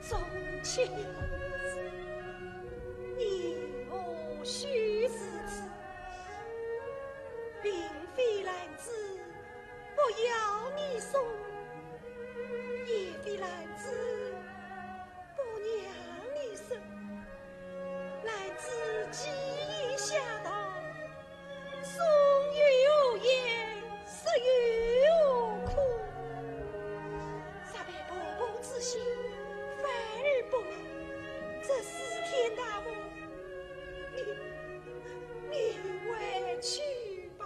宗亲，你无需如此，并非兰子不要你送，也非兰子不让你生，兰子既已下道，送与无言，食与无苦，啥被婆婆之心。反而不能，这是天大祸，你回去吧。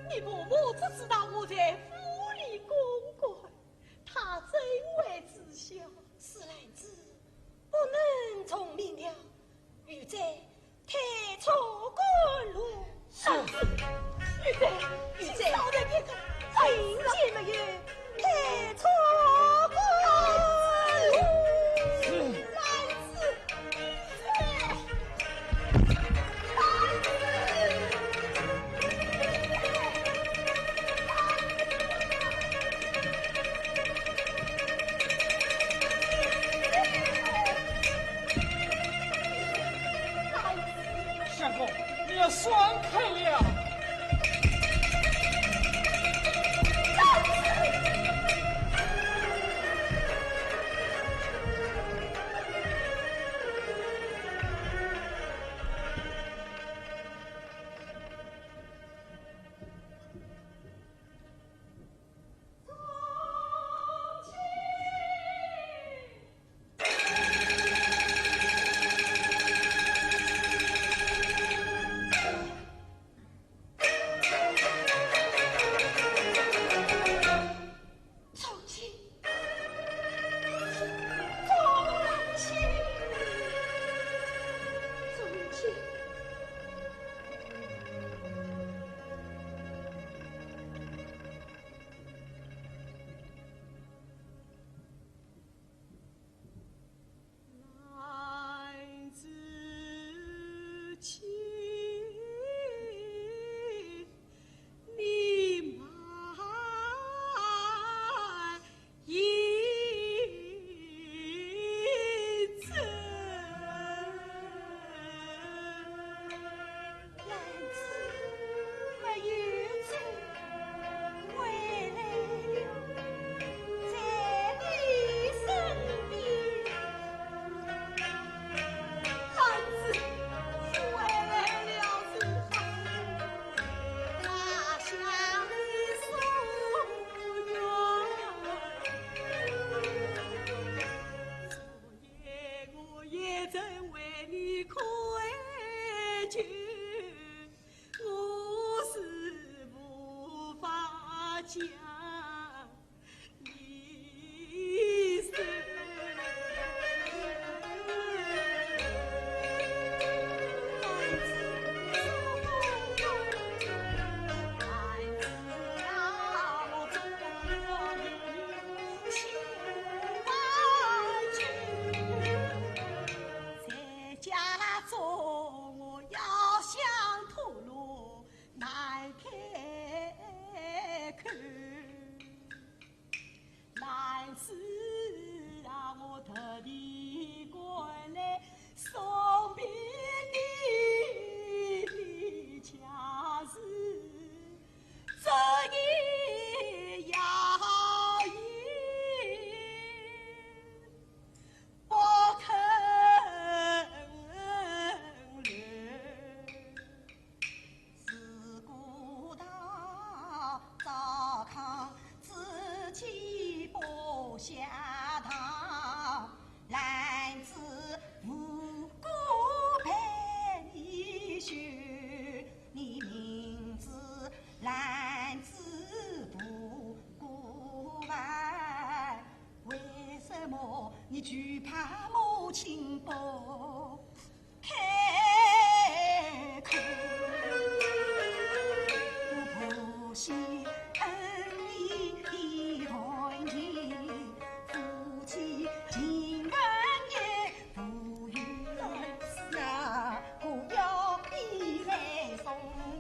你婆婆只知道我在府里公馆，她真为知晓。是兰子不能聪明了，玉在太错滚路。玉在，玉在，少在别个，听见没有？太错滚路。双开了。我下堂，兰子无辜陪你学，你名字兰子不顾外，为什么你惧怕母亲不开口？不惜恩义一团结，夫妻情分也不渝是啊，我要你来送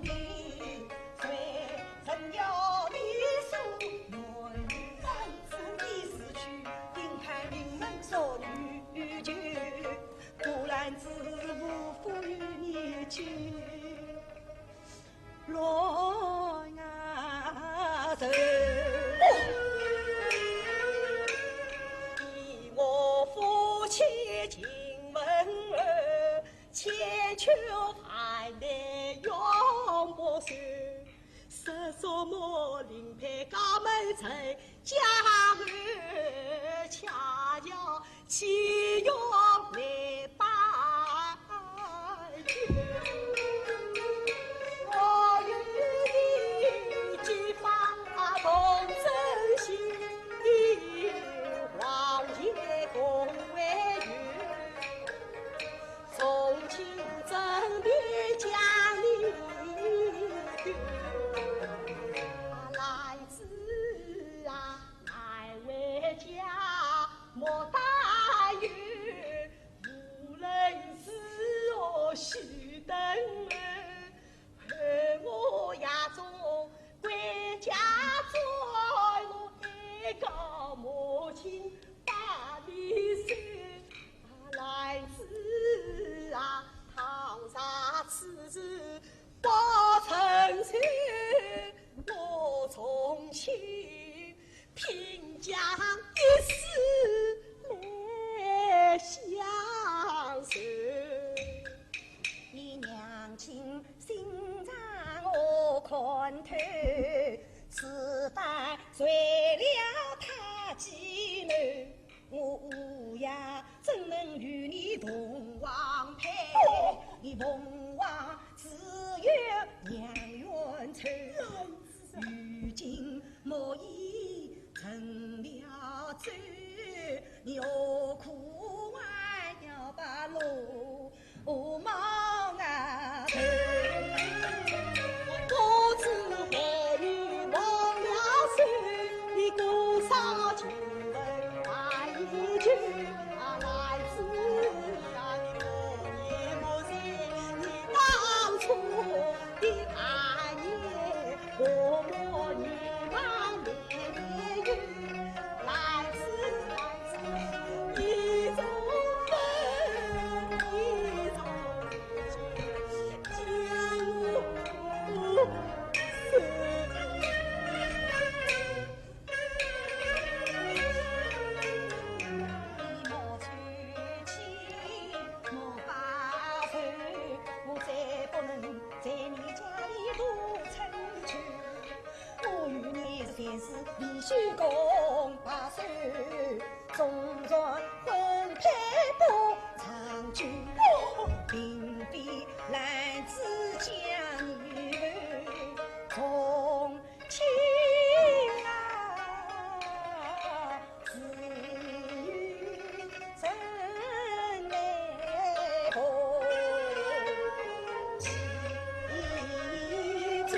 礼，谁曾要你送我兰子的死去，定盼临门所遇见，古兰子无负与你去。乱啊走，以我夫妻进门儿，千秋还得永不休。十所莫临配家门城，家儿恰要岂用来拜酒。我与你结发同真心，黄叶共为缘，从今正面将你丢。来子啊，来回家莫大怨，无论是我许等儿。我呀中归家在我一个母亲把你生，来子啊，倘若此事不成全，我从亲凭将一死来相守。你娘亲心肠我看透，此番随了他几难，我呀怎能与你同王配？你凤凰只有两冤仇，如今莫已成了罪，你何苦还要把路忙啊头？我只为你忘了手，你多少情分爱一句啊，来自啊，你多年没见，你当初的爱念，我莫你忘年年月，来自一种分，一种将我生。莫穿起，莫把手，我再不能在你家里多成全。我与你是凡事必须共把手，纵然婚配不长久，并非男子将女从亲啊，只有真来共其中。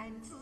男子